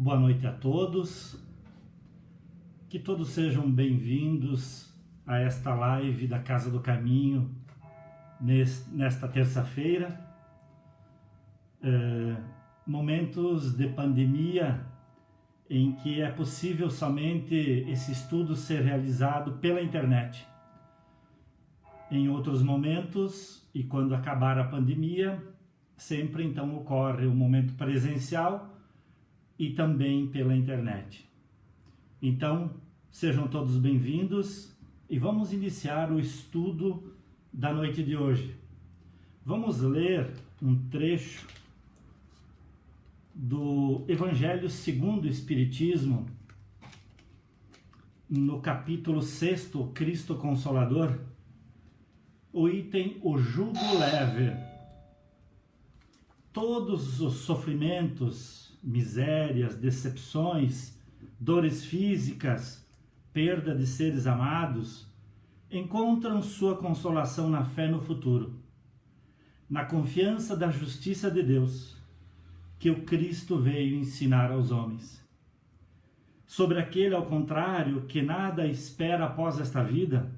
Boa noite a todos, que todos sejam bem-vindos a esta live da Casa do Caminho, nesta terça-feira. Momentos de pandemia em que é possível somente esse estudo ser realizado pela internet. Em outros momentos, e quando acabar a pandemia, sempre então ocorre o momento presencial e também pela internet. Então, sejam todos bem-vindos e vamos iniciar o estudo da noite de hoje. Vamos ler um trecho do Evangelho segundo o Espiritismo, no capítulo 6, Cristo Consolador, o item O Jugo Leve. Todos os sofrimentos, misérias, decepções, dores físicas, perda de seres amados, encontram sua consolação na fé no futuro, na confiança da justiça de Deus, que o Cristo veio ensinar aos homens. Sobre aquele, ao contrário, que nada espera após esta vida,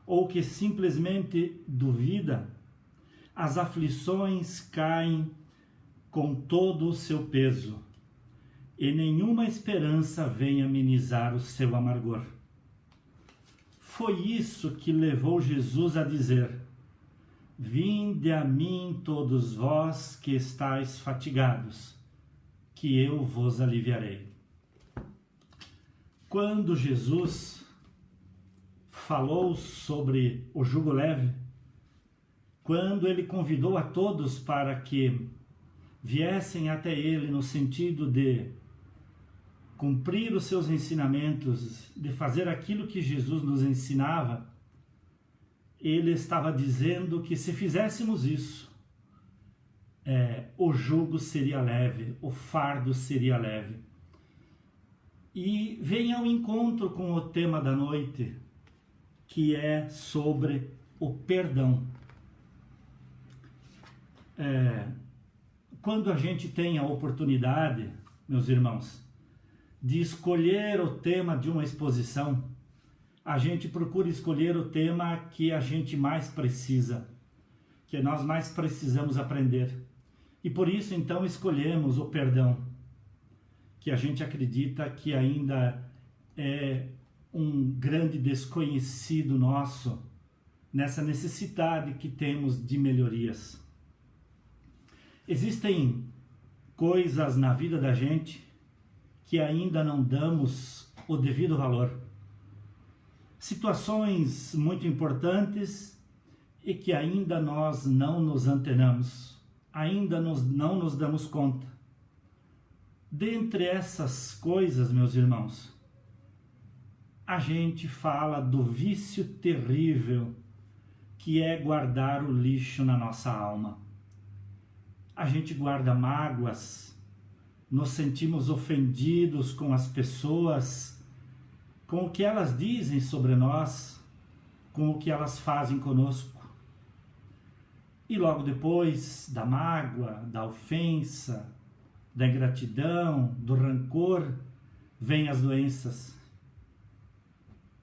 ou que simplesmente duvida, as aflições caem com todo o seu peso, e nenhuma esperança vem amenizar o seu amargor. Foi isso que levou Jesus a dizer: Vinde a mim todos vós que estáis fatigados, que eu vos aliviarei. Quando Jesus falou sobre o jugo leve, quando ele convidou a todos para que viessem até ele no sentido de cumprir os seus ensinamentos, de fazer aquilo que Jesus nos ensinava, ele estava dizendo que se fizéssemos isso, o jugo seria leve, o fardo seria leve. E vem ao encontro com o tema da noite, que é sobre o perdão. Quando a gente tem a oportunidade, meus irmãos, de escolher o tema de uma exposição, a gente procura escolher o tema que a gente mais precisa, que nós mais precisamos aprender. E por isso, então, escolhemos o perdão, que a gente acredita que ainda é um grande desconhecido nosso, nessa necessidade que temos de melhorias. Existem coisas na vida da gente que ainda não damos o devido valor. Situações muito importantes e que ainda nós não nos antenamos, ainda não nos damos conta. Dentre essas coisas, meus irmãos, a gente fala do vício terrível que é guardar o lixo na nossa alma. A gente guarda mágoas, nos sentimos ofendidos com as pessoas, com o que elas dizem sobre nós, com o que elas fazem conosco. E logo depois da mágoa, da ofensa, da ingratidão, do rancor, vêm as doenças.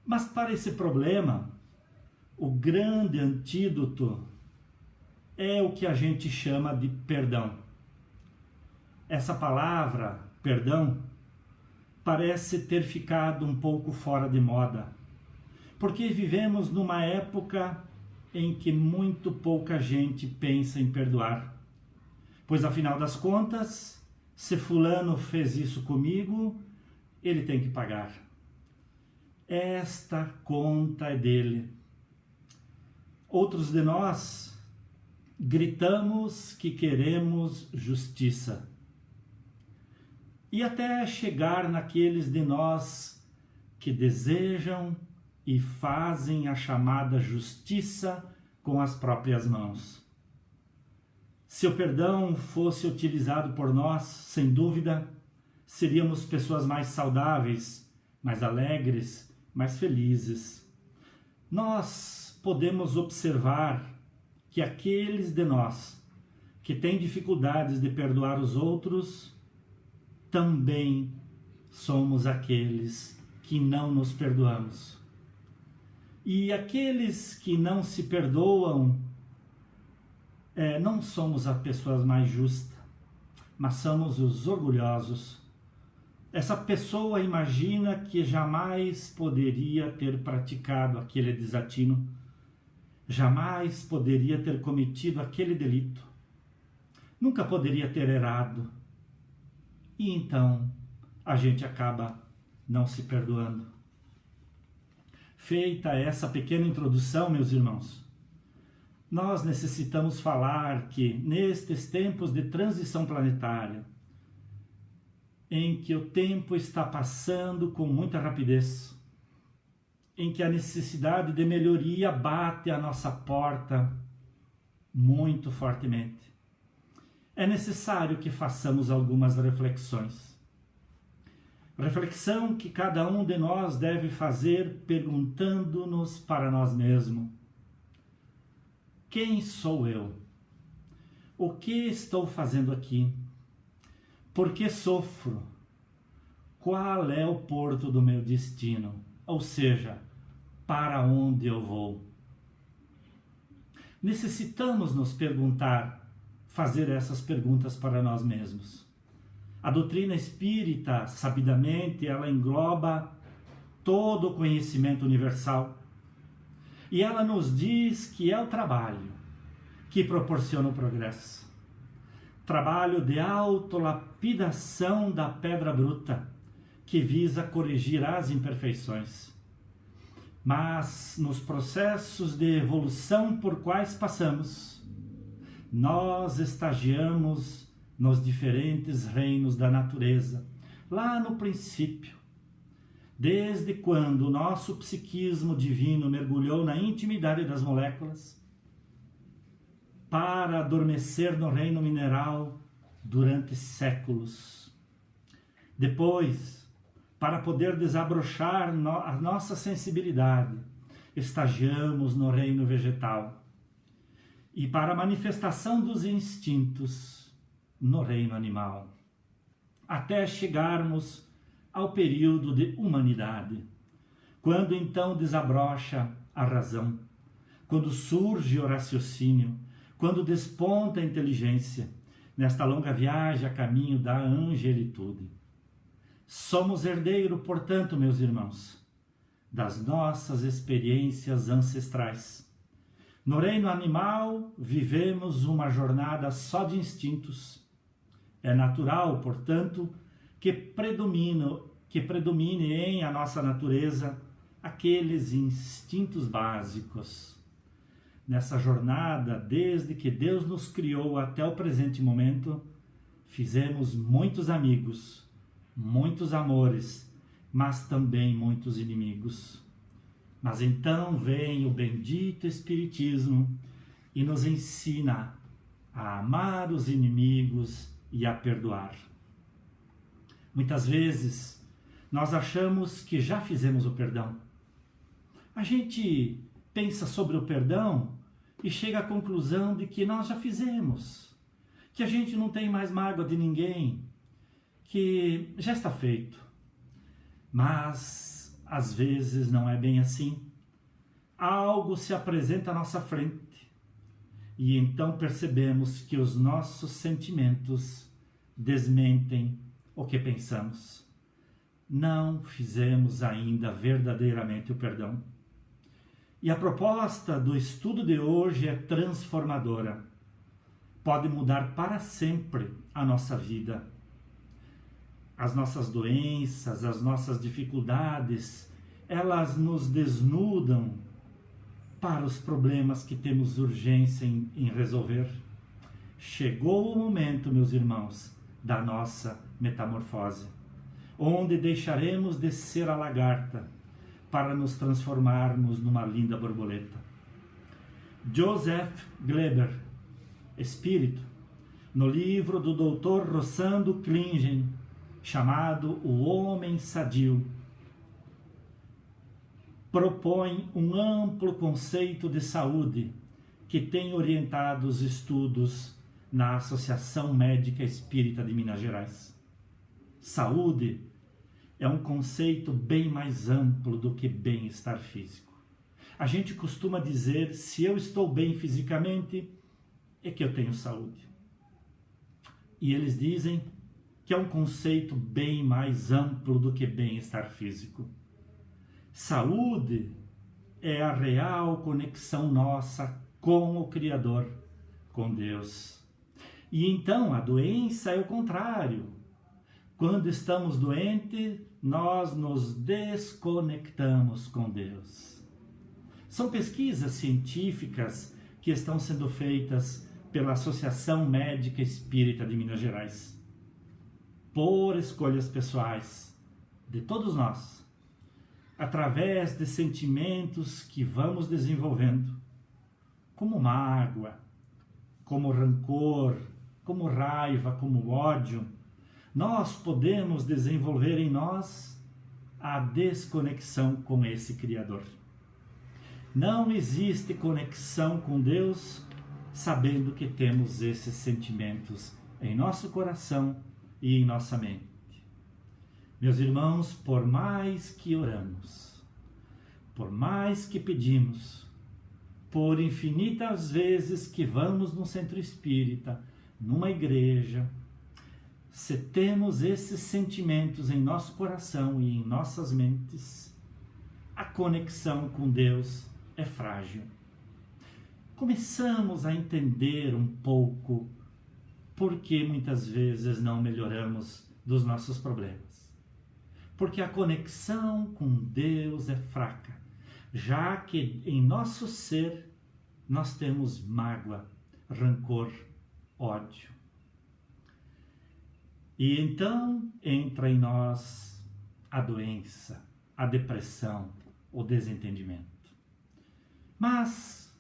Mas para esse problema, o grande antídoto é o que a gente chama de perdão. Essa palavra, perdão, parece ter ficado um pouco fora de moda, porque vivemos numa época em que muito pouca gente pensa em perdoar. Pois afinal das contas, se fulano fez isso comigo, ele tem que pagar. Esta conta é dele. Outros de nós gritamos que queremos justiça. E até chegar naqueles de nós que desejam e fazem a chamada justiça com as próprias mãos. Se o perdão fosse utilizado por nós, sem dúvida, seríamos pessoas mais saudáveis, mais alegres, mais felizes. Nós podemos observar que aqueles de nós que têm dificuldades de perdoar os outros também somos aqueles que não nos perdoamos. E aqueles que não se perdoam, não somos as pessoas mais justas, mas somos os orgulhosos. Essa pessoa imagina que jamais poderia ter praticado aquele desatino, jamais poderia ter cometido aquele delito, nunca poderia ter errado. E então a gente acaba não se perdoando. Feita essa pequena introdução, meus irmãos, nós necessitamos falar que nestes tempos de transição planetária, em que o tempo está passando com muita rapidez, em que a necessidade de melhoria bate à nossa porta muito fortemente, é necessário que façamos algumas reflexões. Reflexão que cada um de nós deve fazer perguntando-nos para nós mesmos: quem sou eu? O que estou fazendo aqui? Por que sofro? Qual é o porto do meu destino? Ou seja, para onde eu vou? Necessitamos nos perguntar, fazer essas perguntas para nós mesmos. A doutrina espírita, sabidamente, ela engloba todo o conhecimento universal. E ela nos diz que é o trabalho que proporciona o progresso. Trabalho de autolapidação da pedra bruta, que visa corrigir as imperfeições. Mas nos processos de evolução por quais passamos, nós estagiamos nos diferentes reinos da natureza, lá no princípio, desde quando o nosso psiquismo divino mergulhou na intimidade das moléculas, para adormecer no reino mineral durante séculos. Depois, para poder desabrochar a nossa sensibilidade, estagiamos no reino vegetal. E para a manifestação dos instintos, no reino animal, até chegarmos ao período de humanidade, quando então desabrocha a razão, quando surge o raciocínio, quando desponta a inteligência, nesta longa viagem a caminho da angelitude. Somos herdeiro, portanto, meus irmãos, das nossas experiências ancestrais. No reino animal, vivemos uma jornada só de instintos. É natural, portanto, que predomine em a nossa natureza aqueles instintos básicos. Nessa jornada, desde que Deus nos criou até o presente momento, fizemos muitos amigos, muitos amores, mas também muitos inimigos. Mas então vem o bendito Espiritismo e nos ensina a amar os inimigos e a perdoar. Muitas vezes nós achamos que já fizemos o perdão. A gente pensa sobre o perdão e chega à conclusão de que nós já fizemos, que a gente não tem mais mágoa de ninguém, que já está feito. Mas às vezes não é bem assim. Algo se apresenta à nossa frente e então percebemos que os nossos sentimentos desmentem o que pensamos. Não fizemos ainda verdadeiramente o perdão. E a proposta do estudo de hoje é transformadora. Pode mudar para sempre a nossa vida. As nossas doenças, as nossas dificuldades, elas nos desnudam para os problemas que temos urgência em resolver. Chegou o momento, meus irmãos, da nossa metamorfose, onde deixaremos de ser a lagarta para nos transformarmos numa linda borboleta. Joseph Gleber, Espírito, no livro do Dr. Rossando Klingen, chamado O Homem Sadio, propõe um amplo conceito de saúde que tem orientado os estudos na Associação Médica Espírita de Minas Gerais. Saúde é um conceito bem mais amplo do que bem-estar físico. A gente costuma dizer, se eu estou bem fisicamente, é que eu tenho saúde. E eles dizem que é um conceito bem mais amplo do que bem-estar físico. Saúde é a real conexão nossa com o Criador, com Deus. E então a doença é o contrário. Quando estamos doentes, nós nos desconectamos com Deus. São pesquisas científicas que estão sendo feitas pela Associação Médica Espírita de Minas Gerais, por escolhas pessoais de todos nós, através de sentimentos que vamos desenvolvendo, como mágoa, como rancor, como raiva, como ódio, nós podemos desenvolver em nós a desconexão com esse Criador. Não existe conexão com Deus sabendo que temos esses sentimentos em nosso coração e em nossa mente. Meus irmãos, por mais que oramos, por mais que pedimos, por infinitas vezes que vamos num centro espírita, numa igreja, se temos esses sentimentos em nosso coração e em nossas mentes, a conexão com Deus é frágil. Começamos a entender um pouco por que muitas vezes não melhoramos dos nossos problemas. Porque a conexão com Deus é fraca, já que em nosso ser nós temos mágoa, rancor, ódio. E então entra em nós a doença, a depressão, o desentendimento. Mas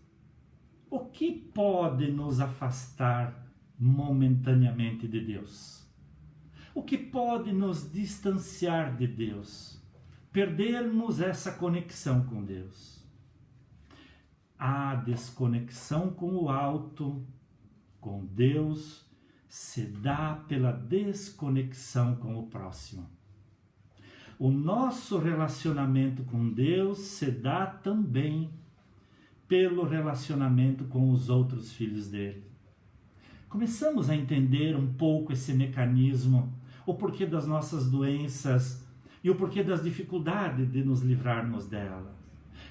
o que pode nos afastar momentaneamente de Deus? O que pode nos distanciar de Deus? Perdermos essa conexão com Deus. A desconexão com o alto, com Deus, se dá pela desconexão com o próximo. O nosso relacionamento com Deus se dá também pelo relacionamento com os outros filhos dele. Começamos a entender um pouco esse mecanismo, o porquê das nossas doenças e o porquê das dificuldades de nos livrarmos delas.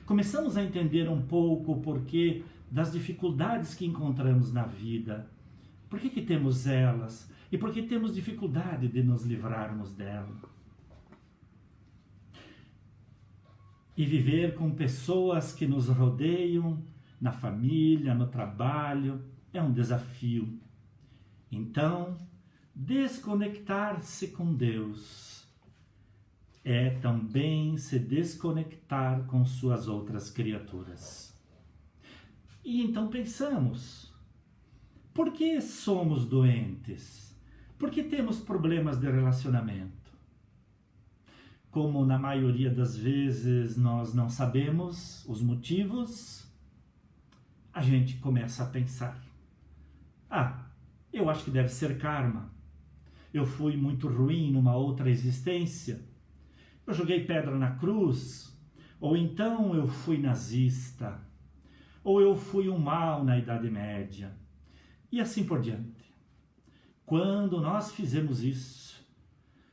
Começamos a entender um pouco o porquê das dificuldades que encontramos na vida. Por que temos elas? E por que temos dificuldade de nos livrarmos delas? E viver com pessoas que nos rodeiam, na família, no trabalho, é um desafio. Então, desconectar-se com Deus é também se desconectar com suas outras criaturas. E então pensamos, por que somos doentes? Por que temos problemas de relacionamento? Como na maioria das vezes nós não sabemos os motivos, a gente começa a pensar. Eu acho que deve ser karma. Eu fui muito ruim numa outra existência. Eu joguei pedra na cruz. Ou então eu fui nazista. Ou eu fui um mal na Idade Média. E assim por diante. Quando nós fizemos isso,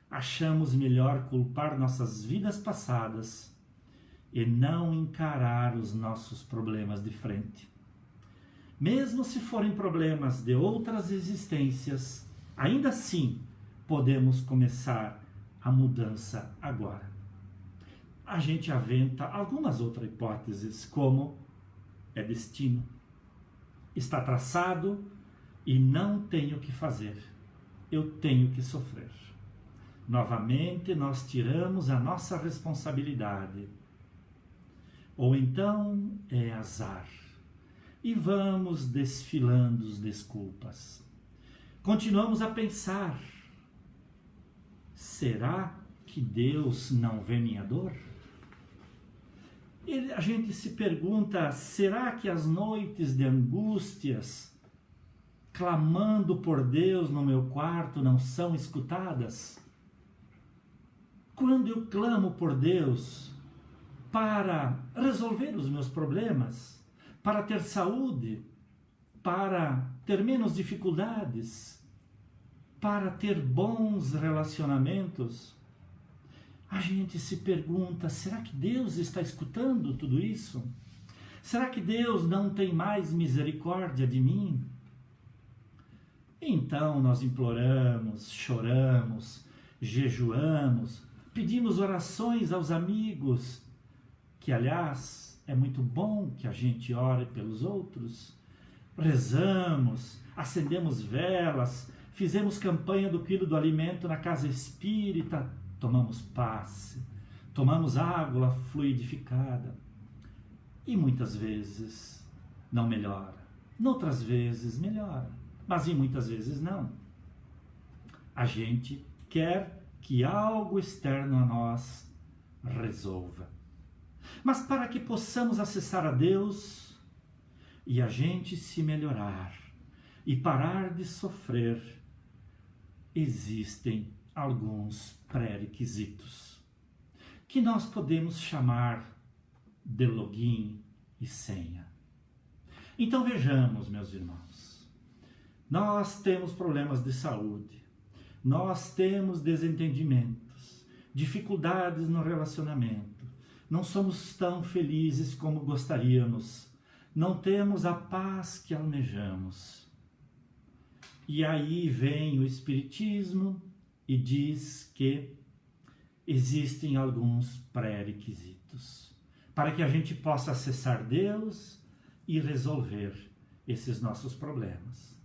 achamos melhor culpar nossas vidas passadas e não encarar os nossos problemas de frente. Mesmo se forem problemas de outras existências, ainda assim podemos começar a mudança agora. A gente aventa algumas outras hipóteses, como é destino, está traçado e não tenho o que fazer, eu tenho que sofrer. Novamente nós tiramos a nossa responsabilidade. Ou então é azar. E vamos desfilando as desculpas. Continuamos a pensar, será que Deus não vê minha dor? E a gente se pergunta, será que as noites de angústias, clamando por Deus no meu quarto, não são escutadas? Quando eu clamo por Deus para resolver os meus problemas, para ter saúde, para ter menos dificuldades, para ter bons relacionamentos, a gente se pergunta, será que Deus está escutando tudo isso? Será que Deus não tem mais misericórdia de mim? Então nós imploramos, choramos, jejuamos, pedimos orações aos amigos, que aliás é muito bom que a gente ore pelos outros, rezamos, acendemos velas, fizemos campanha do quilo do alimento na casa espírita, tomamos passe, tomamos água fluidificada e muitas vezes não melhora, noutras vezes melhora, mas em muitas vezes não. A gente quer que algo externo a nós resolva. Mas para que possamos acessar a Deus e a gente se melhorar e parar de sofrer, existem alguns pré-requisitos que nós podemos chamar de login e senha. Então vejamos, meus irmãos, nós temos problemas de saúde, nós temos desentendimentos, dificuldades no relacionamento, não somos tão felizes como gostaríamos, não temos a paz que almejamos. E aí vem o Espiritismo e diz que existem alguns pré-requisitos para que a gente possa acessar Deus e resolver esses nossos problemas.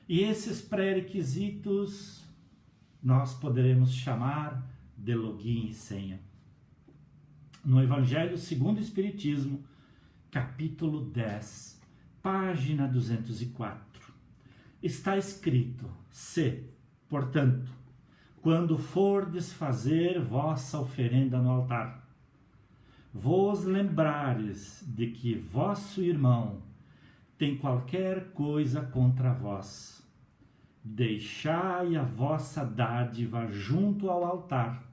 E esses pré-requisitos nós poderemos chamar de login e senha. No Evangelho segundo o Espiritismo, capítulo 10, página 204, está escrito: se, portanto, quando fordes fazer vossa oferenda no altar, vos lembrares de que vosso irmão tem qualquer coisa contra vós, deixai a vossa dádiva junto ao altar,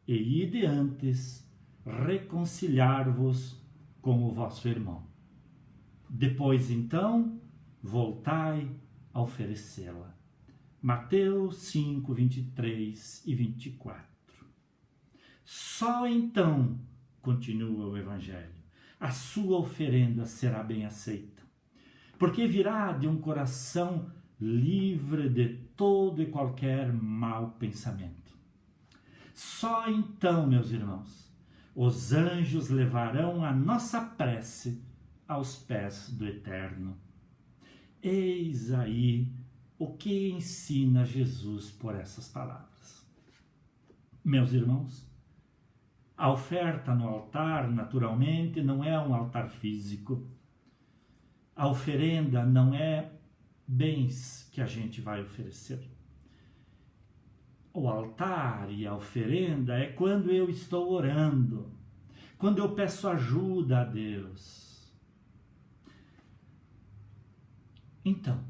e ide antes reconciliar-vos com o vosso irmão. Depois, então, voltai a oferecê-la. Mateus 5, 23 e 24. Só então, continua o Evangelho, a sua oferenda será bem aceita, porque virá de um coração livre de todo e qualquer mau pensamento. Só então, meus irmãos, os anjos levarão a nossa prece aos pés do Eterno. Eis aí o que ensina Jesus por essas palavras. Meus irmãos, a oferta no altar, naturalmente, não é um altar físico. A oferenda não é bens que a gente vai oferecer. O altar e a oferenda é quando eu estou orando, quando eu peço ajuda a Deus. Então,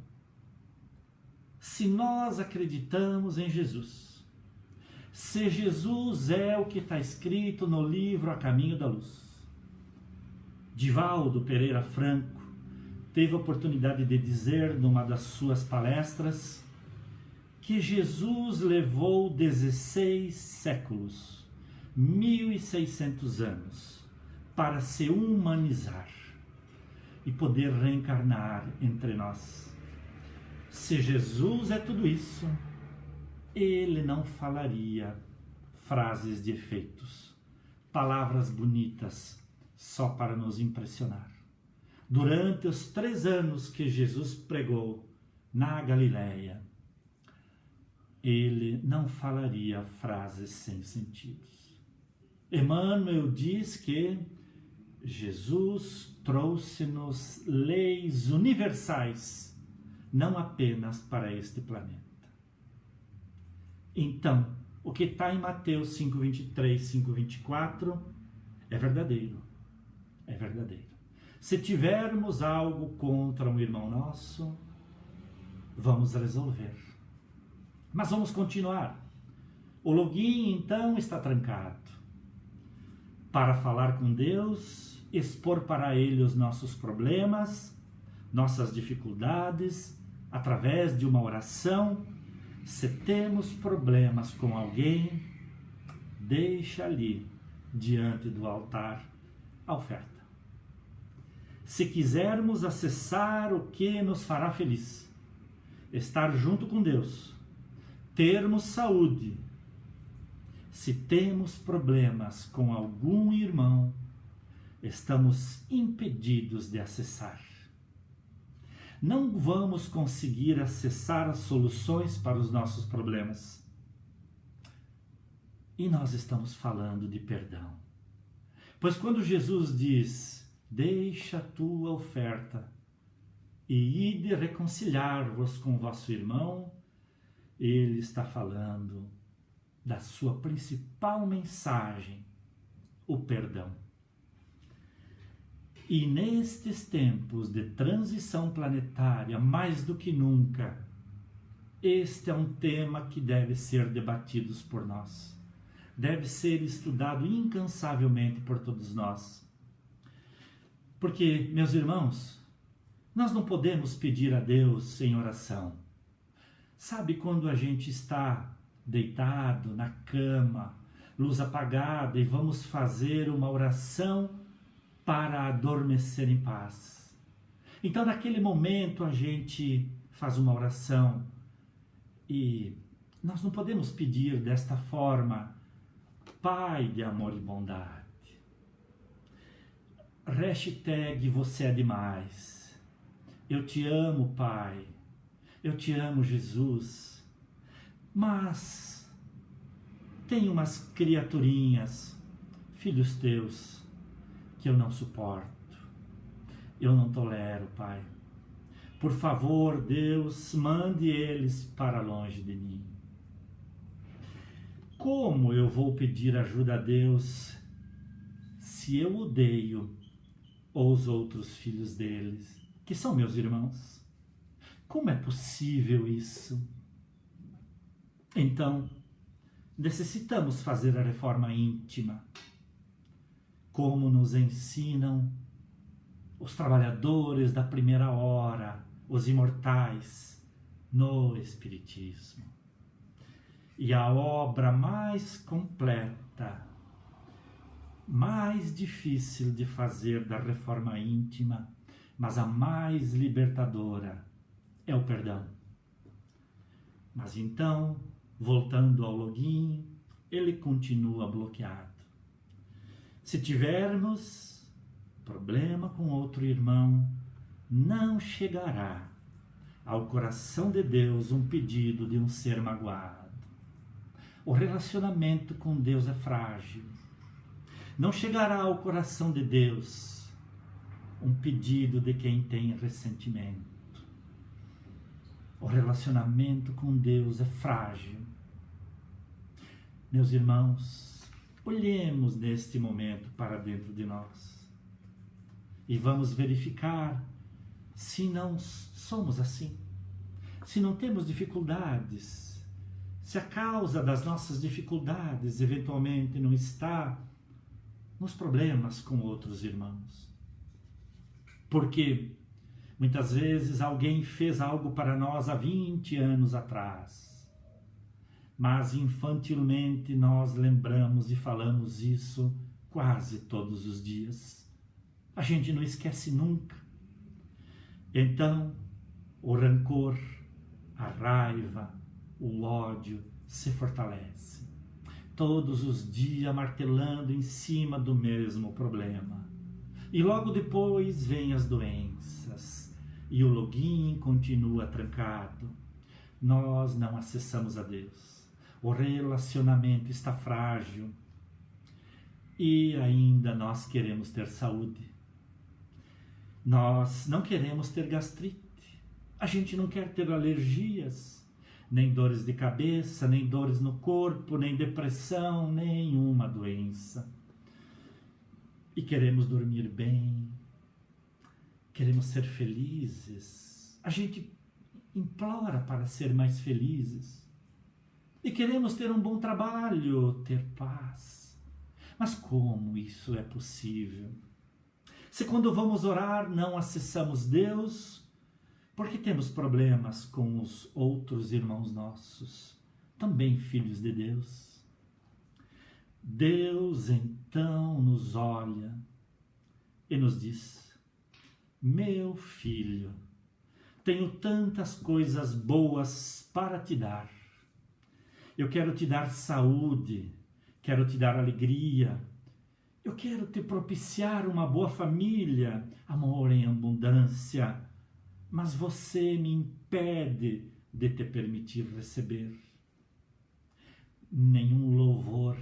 se nós acreditamos em Jesus, se Jesus é o que está escrito no livro A Caminho da Luz, Divaldo Pereira Franco teve a oportunidade de dizer numa das suas palestras que Jesus levou 16 séculos, 1.600 anos, para se humanizar e poder reencarnar entre nós. Se Jesus é tudo isso, ele não falaria frases de efeitos, palavras bonitas só para nos impressionar. Durante os 3 anos que Jesus pregou na Galileia, ele não falaria frases sem sentido. Emmanuel diz que Jesus trouxe-nos leis universais, não apenas para este planeta. Então, o que está em Mateus 5:23, 5:24 é verdadeiro. É verdadeiro. Se tivermos algo contra um irmão nosso, vamos resolver. Mas vamos continuar. O login, então, está trancado. Para falar com Deus, expor para Ele os nossos problemas, nossas dificuldades, através de uma oração. Se temos problemas com alguém, deixa ali, diante do altar, a oferta. Se quisermos acessar o que nos fará feliz, estar junto com Deus, termos saúde, se temos problemas com algum irmão, estamos impedidos de acessar. Não vamos conseguir acessar as soluções para os nossos problemas. E nós estamos falando de perdão. Pois quando Jesus diz, deixa a tua oferta e ide reconciliar-vos com vosso irmão, Ele está falando da sua principal mensagem, o perdão. E nestes tempos de transição planetária, mais do que nunca, este é um tema que deve ser debatido por nós. Deve ser estudado incansavelmente por todos nós. Porque, meus irmãos, nós não podemos pedir a Deus em oração. Sabe quando a gente está deitado na cama, luz apagada, e vamos fazer uma oração para adormecer em paz? Então, naquele momento, a gente faz uma oração e nós não podemos pedir desta forma, Pai de amor e bondade. Hashtag você é demais. Eu te amo, Pai. Eu te amo, Jesus. Mas tem umas criaturinhas, filhos teus, que eu não suporto. Eu não tolero, Pai. Por favor, Deus, mande eles para longe de mim. Como eu vou pedir ajuda a Deus se eu odeio os outros filhos deles, que são meus irmãos? Como é possível isso? Então, necessitamos fazer a reforma íntima, como nos ensinam os trabalhadores da primeira hora, os imortais, no Espiritismo. E a obra mais completa, mais difícil de fazer da reforma íntima, mas a mais libertadora, é o perdão. Mas então, voltando ao login, ele continua bloqueado. Se tivermos problema com outro irmão, não chegará ao coração de Deus um pedido de um ser magoado. O relacionamento com Deus é frágil. Não chegará ao coração de Deus um pedido de quem tem ressentimento. O relacionamento com Deus é frágil. Meus irmãos, olhemos neste momento para dentro de nós e vamos verificar se não somos assim, se não temos dificuldades, se a causa das nossas dificuldades eventualmente não está nos problemas com outros irmãos. Porque muitas vezes alguém fez algo para nós há 20 anos atrás, mas infantilmente nós lembramos e falamos isso quase todos os dias. A gente não esquece nunca. Então, o rancor, a raiva, o ódio se fortalece. Todos os dias martelando em cima do mesmo problema. E logo depois vêm as doenças. E o login continua trancado. Nós não acessamos a Deus. O relacionamento está frágil. E ainda nós queremos ter saúde. Nós não queremos ter gastrite. A gente não quer ter alergias, nem dores de cabeça, nem dores no corpo, nem depressão, nenhuma doença. E queremos dormir bem, queremos ser felizes. A gente implora para ser mais felizes. E queremos ter um bom trabalho, ter paz. Mas como isso é possível? Se quando vamos orar não acessamos Deus, porque temos problemas com os outros irmãos nossos, também filhos de Deus. Deus então nos olha e nos diz: meu filho, tenho tantas coisas boas para te dar. Eu quero te dar saúde, quero te dar alegria, eu quero te propiciar uma boa família, amor em abundância, mas você me impede de te permitir receber. Nenhum louvor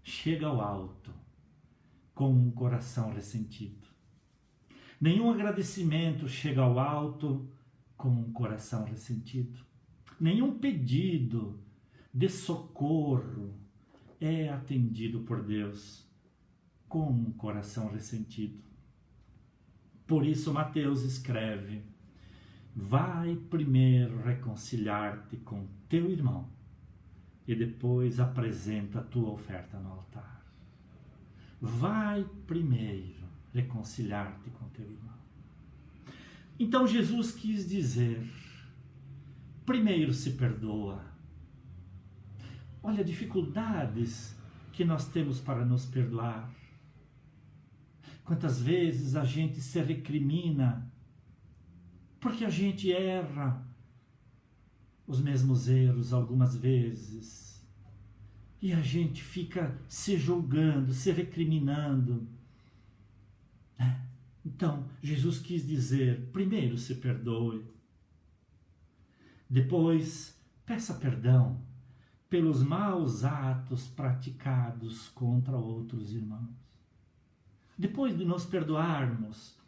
chega ao alto com um coração ressentido. Nenhum agradecimento chega ao alto com um coração ressentido. Nenhum pedido de socorro é atendido por Deus com um coração ressentido. Por isso Mateus escreve: vai primeiro reconciliar-te com teu irmão e depois apresenta a tua oferta no altar. Vai primeiro reconciliar-te com teu irmão. Então Jesus quis dizer: primeiro se perdoa. Olha, dificuldades que nós temos para nos perdoar. Quantas vezes a gente se recrimina porque a gente erra os mesmos erros algumas vezes e a gente fica se julgando, se recriminando. Então, Jesus quis dizer: primeiro se perdoe, depois peça perdão pelos maus atos praticados contra outros irmãos. Depois de nos perdoarmos,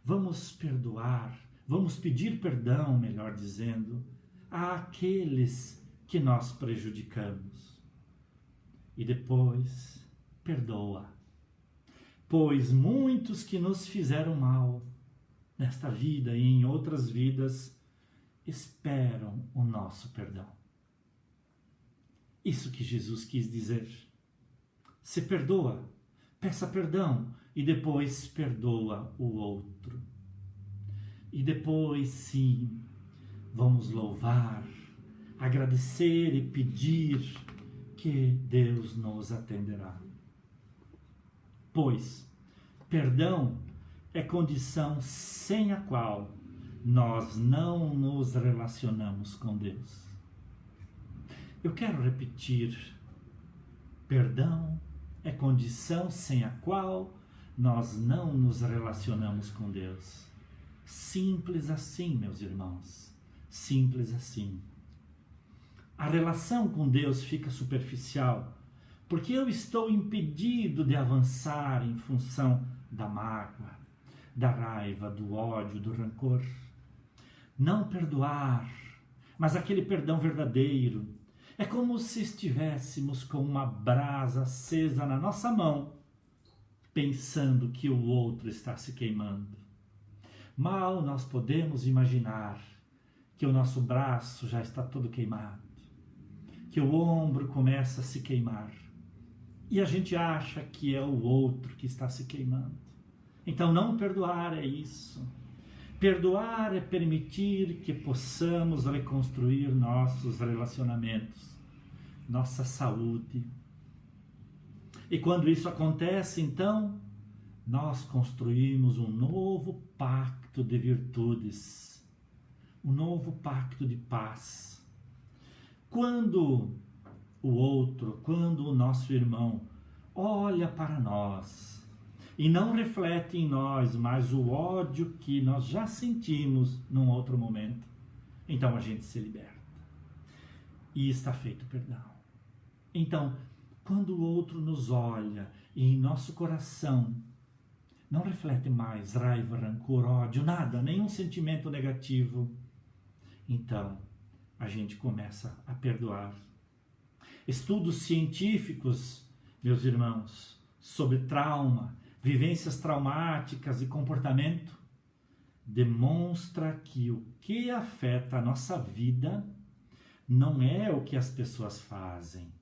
vamos perdoar, vamos pedir perdão, melhor dizendo, àqueles que nós prejudicamos. E depois, perdoa, pois muitos que nos fizeram mal nesta vida e em outras vidas esperam o nosso perdão. Isso que Jesus quis dizer. Se perdoa, peça perdão e depois perdoa o outro. E depois, sim, vamos louvar, agradecer e pedir que Deus nos atenderá. Pois perdão é condição sem a qual nós não nos relacionamos com Deus. Eu quero repetir: perdão é condição sem a qual nós não nos relacionamos com Deus. Simples assim, meus irmãos, simples assim. A relação com Deus fica superficial, porque eu estou impedido de avançar em função da mágoa, da raiva, do ódio, do rancor. Não perdoar, mas aquele perdão verdadeiro, é como se estivéssemos com uma brasa acesa na nossa mão, pensando que o outro está se queimando. Mal nós podemos imaginar que o nosso braço já está todo queimado, que o ombro começa a se queimar, e a gente acha que é o outro que está se queimando. Então não perdoar é isso. Perdoar é permitir que possamos reconstruir nossos relacionamentos, nossa saúde. E quando isso acontece, então, nós construímos um novo pacto de virtudes, um novo pacto de paz. Quando o outro, quando o nosso irmão olha para nós e não reflete em nós mais o ódio que nós já sentimos num outro momento, então a gente se liberta e está feito perdão. Então, quando o outro nos olha e em nosso coração não reflete mais raiva, rancor, ódio, nada, nenhum sentimento negativo, então a gente começa a perdoar. Estudos científicos, meus irmãos, sobre trauma, vivências traumáticas e comportamento, demonstra que o que afeta a nossa vida não é o que as pessoas fazem,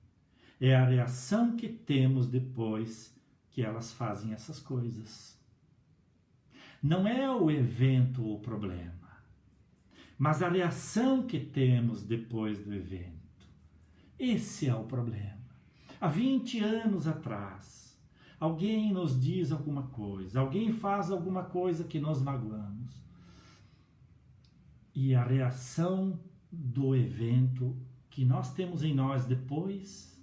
é a reação que temos depois que elas fazem essas coisas. Não é o evento o problema, mas a reação que temos depois do evento. Esse é o problema. Há 20 anos atrás, alguém nos diz alguma coisa, alguém faz alguma coisa que nós magoamos. E a reação do evento que nós temos em nós depois,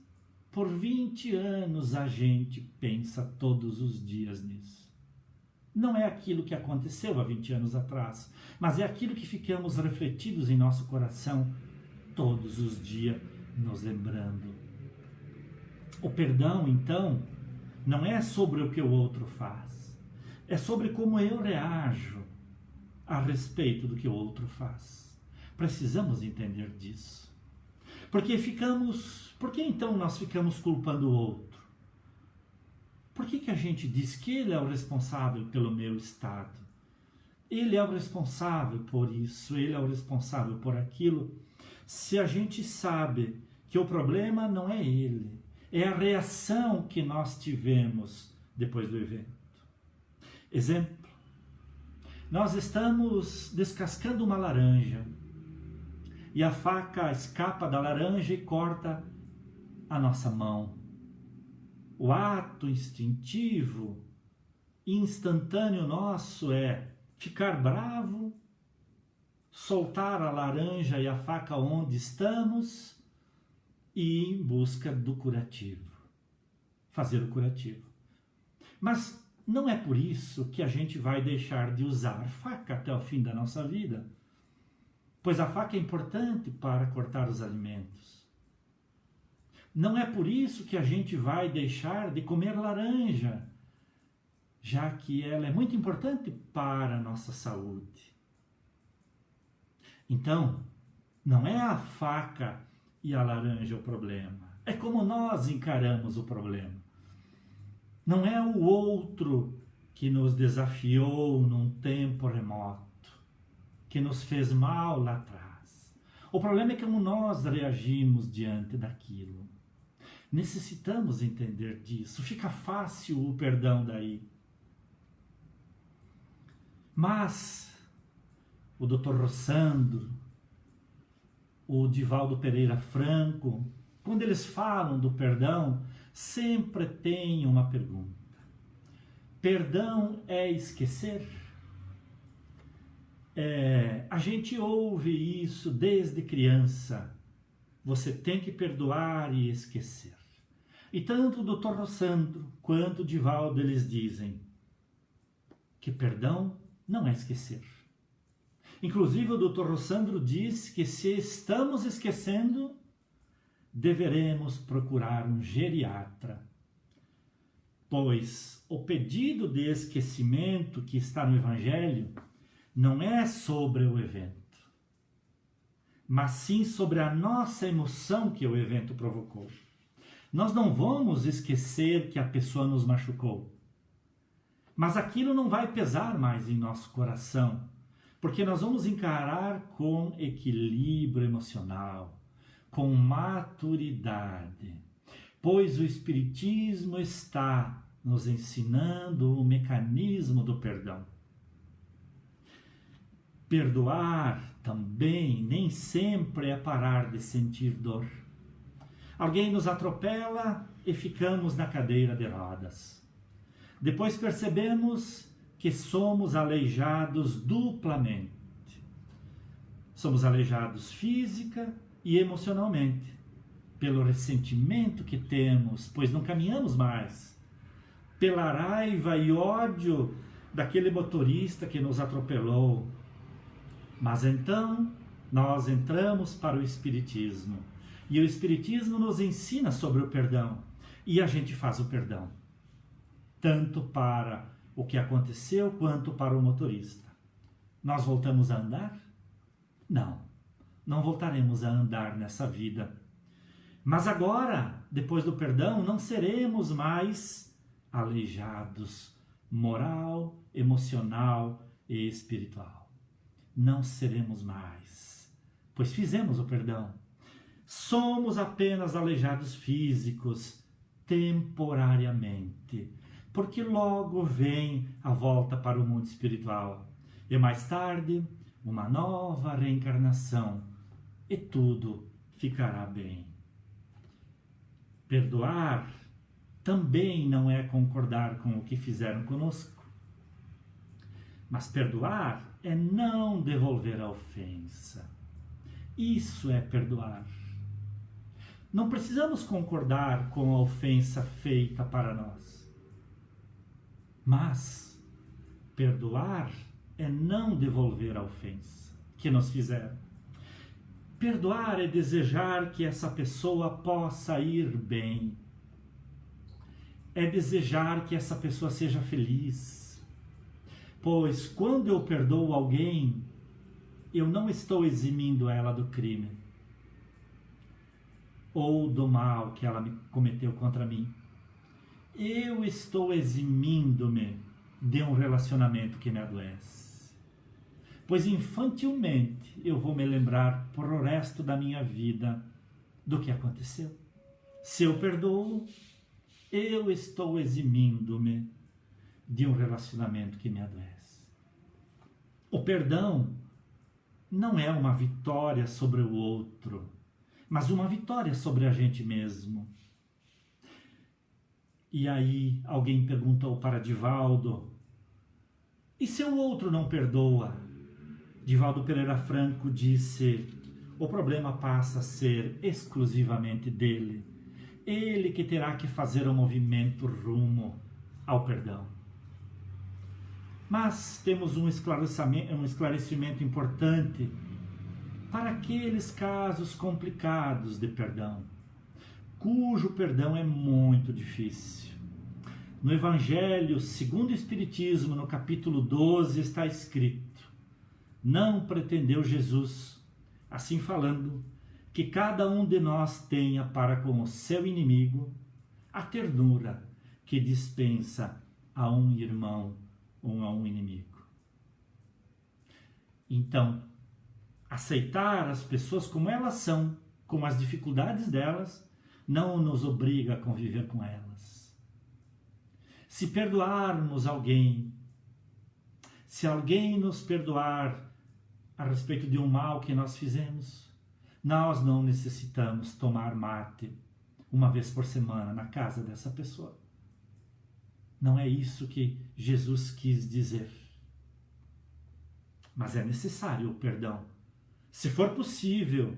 por 20 anos a gente pensa todos os dias nisso. Não é aquilo que aconteceu há 20 anos atrás, mas é aquilo que ficamos refletidos em nosso coração todos os dias, nos lembrando. O perdão, então, não é sobre o que o outro faz, é sobre como eu reajo a respeito do que o outro faz. Precisamos entender disso. Por que então nós ficamos culpando o outro? Por que a gente diz que ele é o responsável pelo meu estado? Ele é o responsável por isso, ele é o responsável por aquilo. Se a gente sabe que o problema não é ele, é a reação que nós tivemos depois do evento. Exemplo, nós estamos descascando uma laranja e a faca escapa da laranja e corta a nossa mão. O ato instintivo, instantâneo nosso é ficar bravo, soltar a laranja e a faca onde estamos e ir em busca do curativo, fazer o curativo. Mas não é por isso que a gente vai deixar de usar faca até o fim da nossa vida, pois a faca é importante para cortar os alimentos. Não é por isso que a gente vai deixar de comer laranja, já que ela é muito importante para a nossa saúde. Então, não é a faca e a laranja o problema, é como nós encaramos o problema. Não é o outro que nos desafiou num tempo remoto, que nos fez mal lá atrás. O problema é como nós reagimos diante daquilo. Necessitamos entender disso. Fica fácil o perdão daí. Mas o Dr. Rossandro, o Divaldo Pereira Franco, quando eles falam do perdão, sempre tem uma pergunta. Perdão é esquecer? A gente ouve isso desde criança. Você tem que perdoar e esquecer. E tanto o Dr. Rossandro quanto o Divaldo, eles dizem que perdão não é esquecer. Inclusive o Dr. Rossandro diz que se estamos esquecendo, deveremos procurar um geriatra, pois o pedido de esquecimento que está no Evangelho não é sobre o evento, mas sim sobre a nossa emoção que o evento provocou. Nós não vamos esquecer que a pessoa nos machucou, mas aquilo não vai pesar mais em nosso coração, porque nós vamos encarar com equilíbrio emocional, com maturidade, pois o Espiritismo está nos ensinando o mecanismo do perdão. Perdoar também nem sempre é parar de sentir dor. Alguém nos atropela e ficamos na cadeira de rodas. Depois percebemos que somos aleijados duplamente. Somos aleijados física e emocionalmente, pelo ressentimento que temos, pois não caminhamos mais, pela raiva e ódio daquele motorista que nos atropelou. Mas então nós entramos para o Espiritismo, e o Espiritismo nos ensina sobre o perdão, e a gente faz o perdão, tanto para o que aconteceu quanto para o motorista. Nós voltamos a andar? Não voltaremos a andar nessa vida. Mas agora, depois do perdão, não seremos mais aleijados moral, emocional e espiritual. Não seremos mais, pois fizemos o perdão. Somos apenas aleijados físicos, temporariamente, porque logo vem a volta para o mundo espiritual. E mais tarde, uma nova reencarnação, e tudo ficará bem. Perdoar também não é concordar com o que fizeram conosco. Mas perdoar é não devolver a ofensa. Isso é perdoar. Não precisamos concordar com a ofensa feita para nós. Mas perdoar é não devolver a ofensa que nos fizeram. Perdoar é desejar que essa pessoa possa ir bem. É desejar que essa pessoa seja feliz. Pois quando eu perdoo alguém, eu não estou eximindo ela do crime ou do mal que ela cometeu contra mim. Eu estou eximindo-me de um relacionamento que me adoece. Pois infantilmente eu vou me lembrar por o resto da minha vida do que aconteceu. Se eu perdoo, eu estou eximindo-me de um relacionamento que me adoece. O perdão não é uma vitória sobre o outro, mas uma vitória sobre a gente mesmo. E aí alguém perguntou para Divaldo: e se o outro não perdoa? Divaldo Pereira Franco disse: o problema passa a ser exclusivamente dele. Ele que terá que fazer o movimento rumo ao perdão. Mas temos um esclarecimento importante para aqueles casos complicados de perdão, cujo perdão é muito difícil. No Evangelho segundo o Espiritismo, no capítulo 12, está escrito: não pretendeu Jesus, assim falando, que cada um de nós tenha para com o seu inimigo a ternura que dispensa a um irmão ou a um inimigo. Então, aceitar as pessoas como elas são, com as dificuldades delas, não nos obriga a conviver com elas. Se perdoarmos alguém, se alguém nos perdoar a respeito de um mal que nós fizemos, nós não necessitamos tomar mate uma vez por semana na casa dessa pessoa. Não é isso que Jesus quis dizer. Mas é necessário o perdão. Se for possível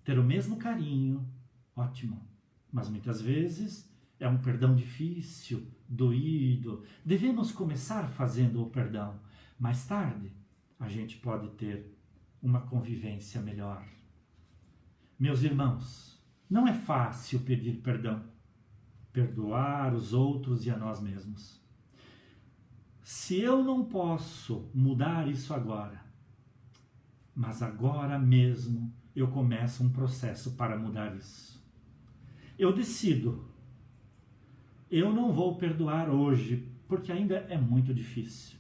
ter o mesmo carinho, ótimo. Mas muitas vezes é um perdão difícil, doído. Devemos começar fazendo o perdão. Mais tarde, a gente pode ter uma convivência melhor. Meus irmãos, não é fácil pedir perdão, perdoar os outros e a nós mesmos. Se eu não posso mudar isso agora, mas agora mesmo eu começo um processo para mudar isso. Eu decido, eu não vou perdoar hoje, porque ainda é muito difícil.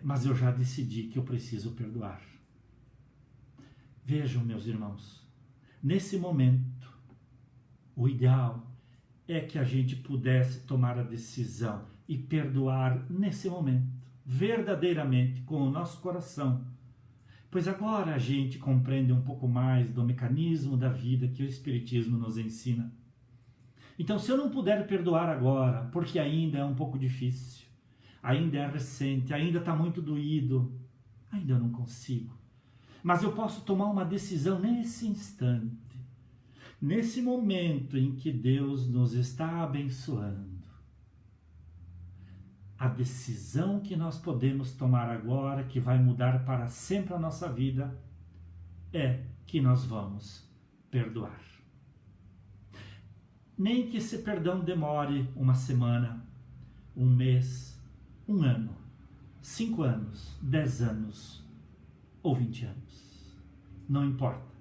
Mas eu já decidi que eu preciso perdoar. Vejam, meus irmãos, nesse momento, o ideal é que a gente pudesse tomar a decisão e perdoar nesse momento, verdadeiramente, com o nosso coração. Pois agora a gente compreende um pouco mais do mecanismo da vida que o Espiritismo nos ensina. Então, se eu não puder perdoar agora, porque ainda é um pouco difícil, ainda é recente, ainda está muito doído, ainda eu não consigo. Mas eu posso tomar uma decisão nesse instante, nesse momento em que Deus nos está abençoando. A decisão que nós podemos tomar agora, que vai mudar para sempre a nossa vida, é que nós vamos perdoar. Nem que esse perdão demore uma semana, um mês, um ano, 5 anos, 10 anos ou 20 anos. Não importa.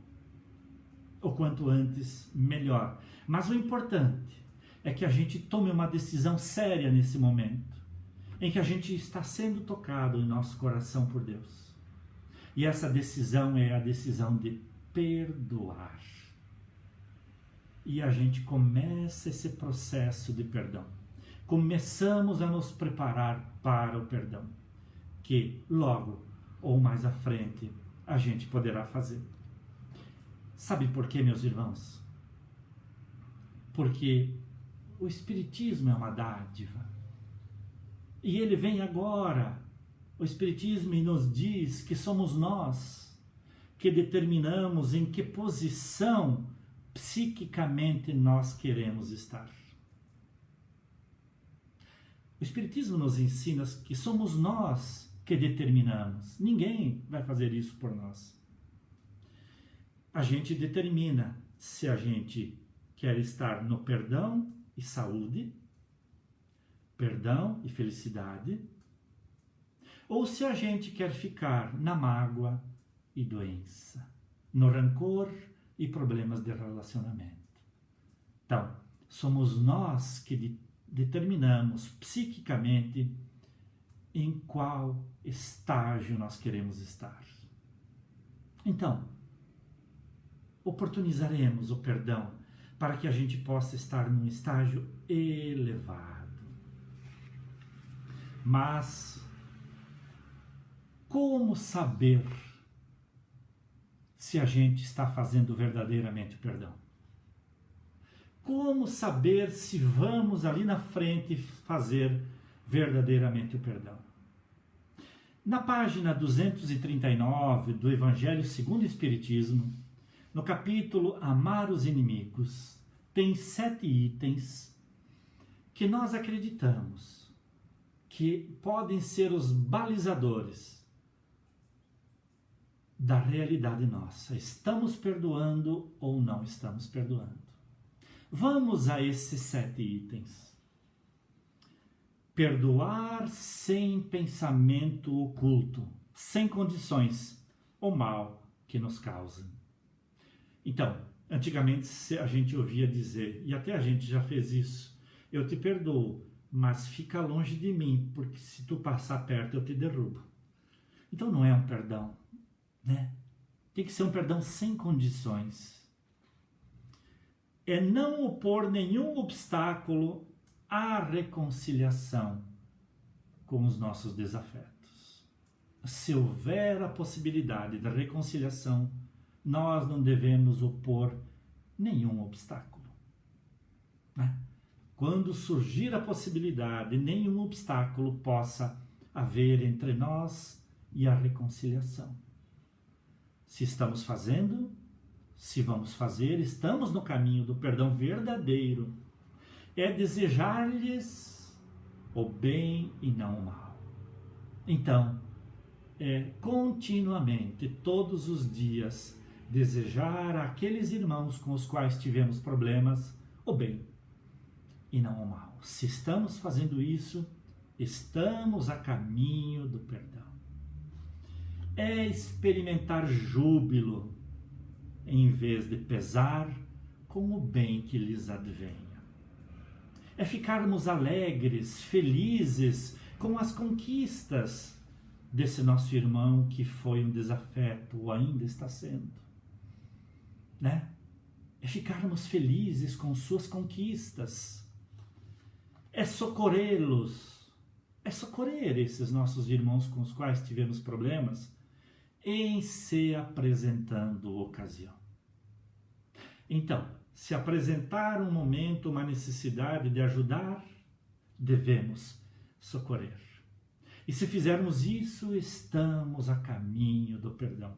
O quanto antes, melhor. Mas o importante é que a gente tome uma decisão séria nesse momento, em que a gente está sendo tocado em nosso coração por Deus. E essa decisão é a decisão de perdoar. E a gente começa esse processo de perdão. Começamos a nos preparar para o perdão, que logo ou mais à frente a gente poderá fazer. Sabe por quê, meus irmãos? Porque o Espiritismo é uma dádiva. E ele vem agora, o Espiritismo, e nos diz que somos nós que determinamos em que posição psiquicamente nós queremos estar. O Espiritismo nos ensina que somos nós que determinamos. Ninguém vai fazer isso por nós. A gente determina se a gente quer estar no perdão e saúde, perdão e felicidade, ou se a gente quer ficar na mágoa e doença, no rancor e problemas de relacionamento. Então, somos nós que determinamos psiquicamente em qual estágio nós queremos estar. Então, oportunizaremos o perdão para que a gente possa estar num estágio elevado. Mas, como saber se a gente está fazendo verdadeiramente o perdão? Como saber se vamos ali na frente fazer verdadeiramente o perdão? Na página 239 do Evangelho segundo o Espiritismo, no capítulo Amar os Inimigos, tem 7 itens que nós acreditamos que podem ser os balizadores da realidade nossa. Estamos perdoando ou não estamos perdoando? Vamos a esses 7 itens. Perdoar sem pensamento oculto, sem condições, o mal que nos causa. Então, antigamente a gente ouvia dizer, e até a gente já fez isso, eu te perdoo, mas fica longe de mim, porque se tu passar perto eu te derrubo. Então não é um perdão, né? Tem que ser um perdão sem condições. É não opor nenhum obstáculo à reconciliação com os nossos desafetos. Se houver a possibilidade da reconciliação, nós não devemos opor nenhum obstáculo, né? Quando surgir a possibilidade, nenhum obstáculo possa haver entre nós e a reconciliação. Se estamos fazendo, se vamos fazer, estamos no caminho do perdão verdadeiro. É desejar-lhes o bem e não o mal. Então, é continuamente, todos os dias, desejar àqueles irmãos com os quais tivemos problemas o bem e não o mal. Se estamos fazendo isso, estamos a caminho do perdão. É experimentar júbilo em vez de pesar com o bem que lhes advenha. É ficarmos alegres, felizes com as conquistas desse nosso irmão que foi um desafeto ou ainda está sendo, né? É ficarmos felizes com suas conquistas. É socorrê-los, é socorrer esses nossos irmãos com os quais tivemos problemas em se apresentando ocasião. Então, se apresentar um momento, uma necessidade de ajudar, devemos socorrer. E se fizermos isso, estamos a caminho do perdão.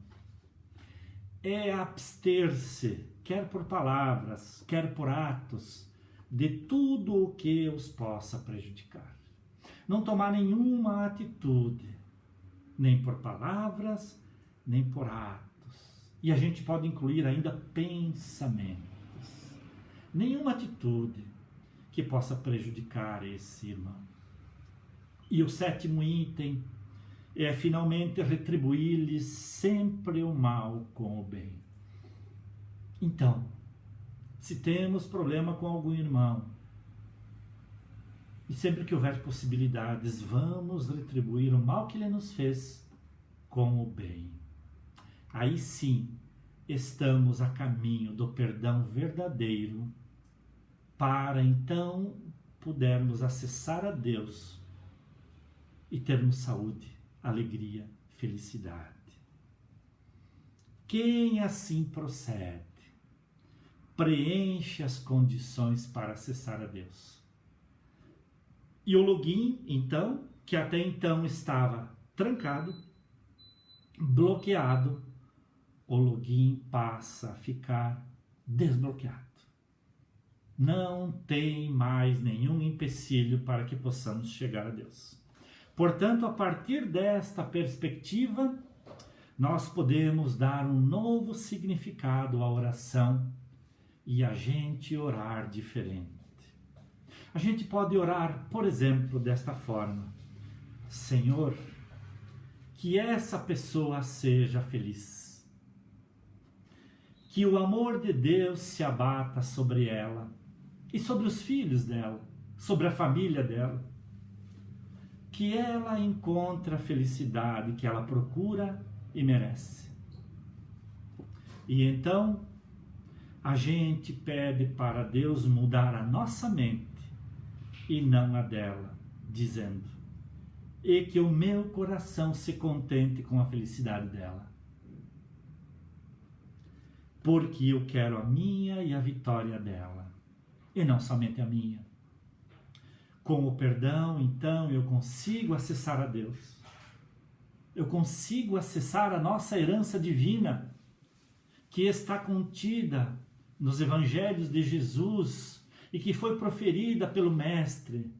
É abster-se, quer por palavras, quer por atos, de tudo o que os possa prejudicar. Não tomar nenhuma atitude, nem por palavras, nem por atos. E a gente pode incluir ainda pensamentos. Nenhuma atitude que possa prejudicar esse irmão. E o 7º item é finalmente retribuir-lhes sempre o mal com o bem. Então, se temos problema com algum irmão, e sempre que houver possibilidades, vamos retribuir o mal que ele nos fez com o bem. Aí sim, estamos a caminho do perdão verdadeiro, para então pudermos acessar a Deus e termos saúde, alegria, felicidade. Quem assim procede, preenche as condições para acessar a Deus. E o login, então, que até então estava trancado, bloqueado, o login passa a ficar desbloqueado. Não tem mais nenhum empecilho para que possamos chegar a Deus. Portanto, a partir desta perspectiva, nós podemos dar um novo significado à oração e a gente orar diferente. A gente pode orar, por exemplo, desta forma: Senhor, que essa pessoa seja feliz, que o amor de Deus se abata sobre ela e sobre os filhos dela, sobre a família dela, que ela encontre a felicidade que ela procura e merece. E então a gente pede para Deus mudar a nossa mente e não a dela, dizendo: e que o meu coração se contente com a felicidade dela, porque eu quero a minha e a vitória dela, e não somente a minha. Com o perdão, então, eu consigo acessar a Deus. Eu consigo acessar a nossa herança divina, que está contida nos evangelhos de Jesus e que foi proferida pelo Mestre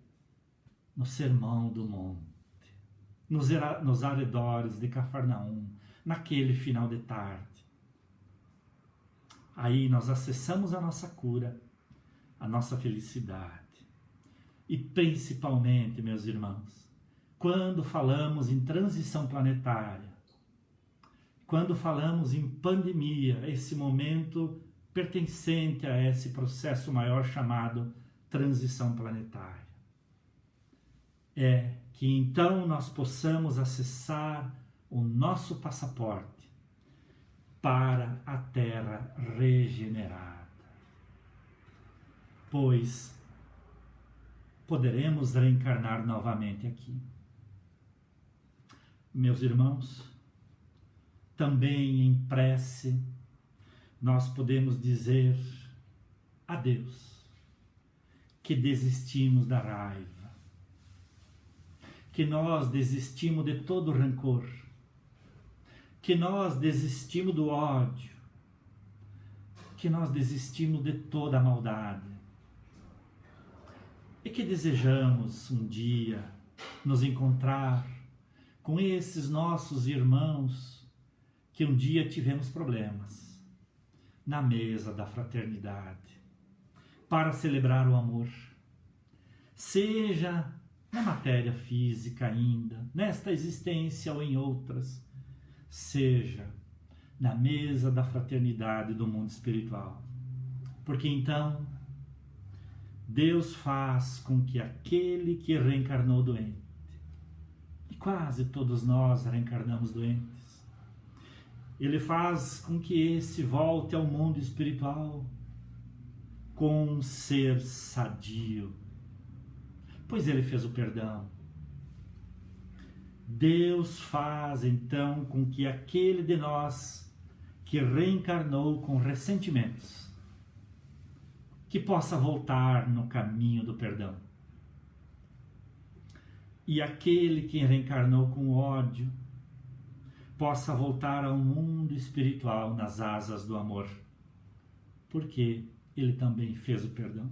no Sermão do Monte, nos arredores de Cafarnaum, naquele final de tarde. Aí nós acessamos a nossa cura, a nossa felicidade. E principalmente, meus irmãos, quando falamos em transição planetária, quando falamos em pandemia, esse momento pertencente a esse processo maior chamado transição planetária, é que então nós possamos acessar o nosso passaporte para a Terra regenerada, pois poderemos reencarnar novamente aqui. Meus irmãos, também em prece, nós podemos dizer a Deus que desistimos da raiva, que nós desistimos de todo o rancor, que nós desistimos do ódio, que nós desistimos de toda a maldade, e que desejamos um dia nos encontrar com esses nossos irmãos que um dia tivemos problemas, na mesa da fraternidade, para celebrar o amor, seja na matéria física ainda, nesta existência ou em outras, seja na mesa da fraternidade do mundo espiritual. Porque então Deus faz com que aquele que reencarnou doente, e quase todos nós reencarnamos doentes, Ele faz com que esse volte ao mundo espiritual com um ser sadio, pois Ele fez o perdão. Deus faz então com que aquele de nós que reencarnou com ressentimentos, que possa voltar no caminho do perdão. E aquele que reencarnou com ódio, possa voltar ao mundo espiritual nas asas do amor, porque ele também fez o perdão.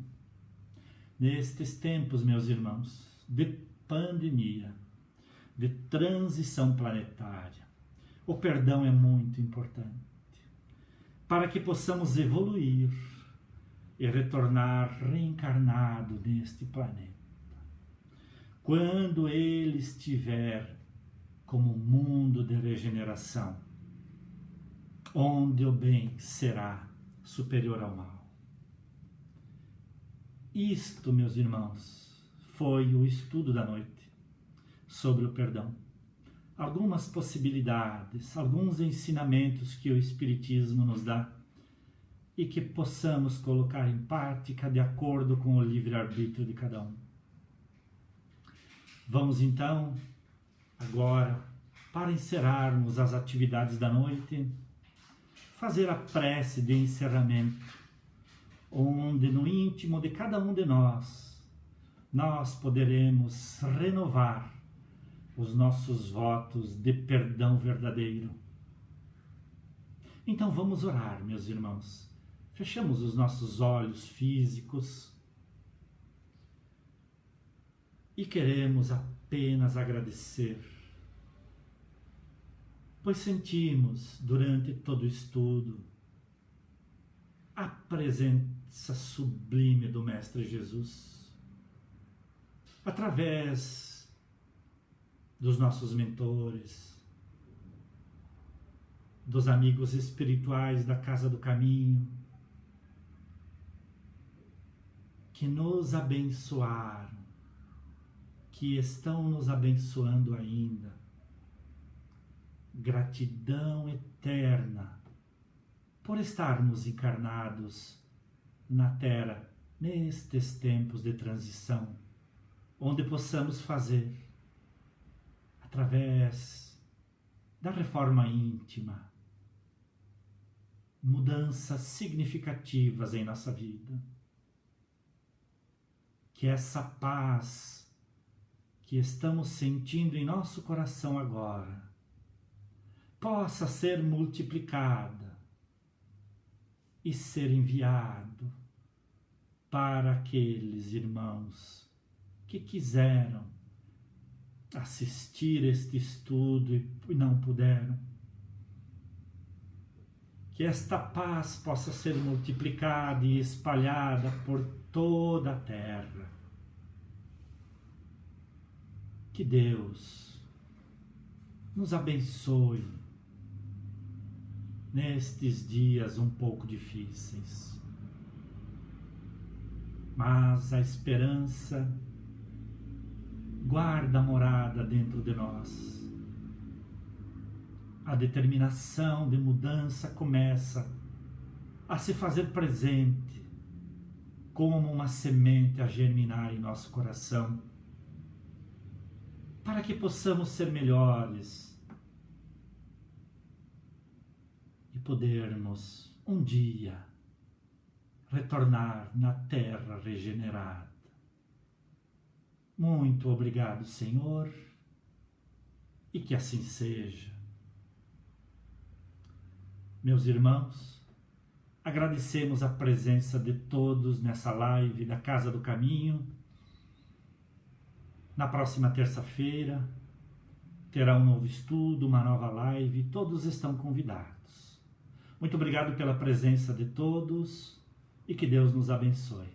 Nestes tempos, meus irmãos, de pandemia, de transição planetária, o perdão é muito importante, para que possamos evoluir e retornar reencarnado neste planeta, quando ele estiver como mundo de regeneração, onde o bem será superior ao mal. Isto, meus irmãos, foi o estudo da noite sobre o perdão. algumas possibilidades, alguns ensinamentos que o Espiritismo nos dá e que possamos colocar em prática de acordo com o livre-arbítrio de cada um. Vamos então, agora, para encerrarmos as atividades da noite, fazer a prece de encerramento, onde no íntimo de cada um de nós poderemos renovar os nossos votos de perdão verdadeiro. Então vamos orar, meus irmãos. Fechamos os nossos olhos físicos e queremos apenas agradecer, pois sentimos durante todo o estudo a presença sublime do Mestre Jesus, através dos nossos mentores, dos amigos espirituais da Casa do Caminho, que nos abençoaram, que estão nos abençoando ainda. Gratidão eterna por estarmos encarnados na Terra nestes tempos de transição, onde possamos fazer, através da reforma íntima, mudanças significativas em nossa vida. Que essa paz que estamos sentindo em nosso coração agora possa ser multiplicada e ser enviado para aqueles irmãos que quiseram assistir este estudo e não puderam. Que esta paz possa ser multiplicada e espalhada por toda a terra. Que Deus nos abençoe nestes dias um pouco difíceis. Mas a esperança guarda morada dentro de nós. A determinação de mudança começa a se fazer presente como uma semente a germinar em nosso coração, para que possamos ser melhores e podermos um dia retornar na terra regenerada. Muito obrigado, Senhor, e que assim seja. Meus irmãos, agradecemos a presença de todos nessa live da Casa do Caminho. Na próxima terça-feira terá um novo estudo, uma nova live, todos estão convidados. Muito obrigado pela presença de todos e que Deus nos abençoe.